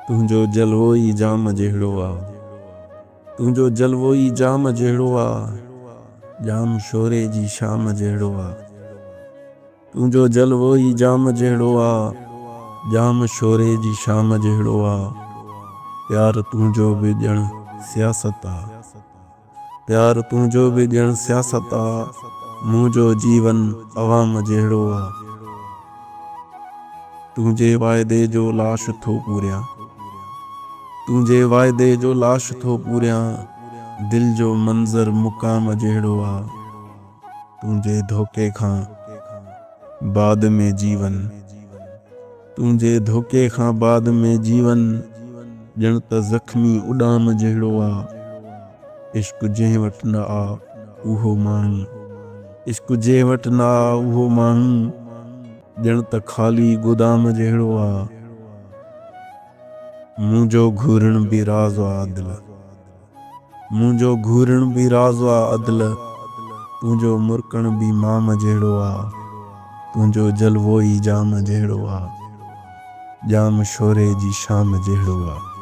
तुंहिंजो जलवो ई जाम जहिड़ो आहे, तुंहिंजो जलवो ई जाम जहिड़ो आहे, जाम शोरे जी शाम जहिड़ो आहे। तुंहिंजो जलवो ई जाम जहिड़ो आहे, जाम शोरे जी शाम जहिड़ो आहे। प्यार तुंहिंजो बि ॼण सियासत आहे, प्यार तुंहिंजो बि ॼण सियासत आहे, मुंहिंजो जीवन अवाम जहिड़ो आहे। तुंहिंजे वाइदे जो लाश थो पूरियां, तुंहिंजे वाइदे जो लाश थो पूरियां, दिल जो मंज़र मुक़ाम जहिड़ो आहे। तुंहिंजे धोखे खां बाद में जीवन, तुंहिंजे धोखे खां बाद में जीवन, ॼण त ज़ख़्मी उॾाम जहिड़ो आहे। इश्क जंहिं वटि न आहे उहो माण्हू, इश्क जंहिं वटि न आहे उहो माण्हू, ॼण त ख़ाली गोदाम जहिड़ो आहे। मुंहिंजो घूरण बि राज़ आहे अदिल, मुंहिंजो घूरण बि राज़ आहे अदिल, तुंहिंजो मुरकण बि माम जहिड़ो आहे। तुंहिंजो जलवो ई जाम जहिड़ो आहे, जाम शोरे जी शाम जहिड़ो आहे।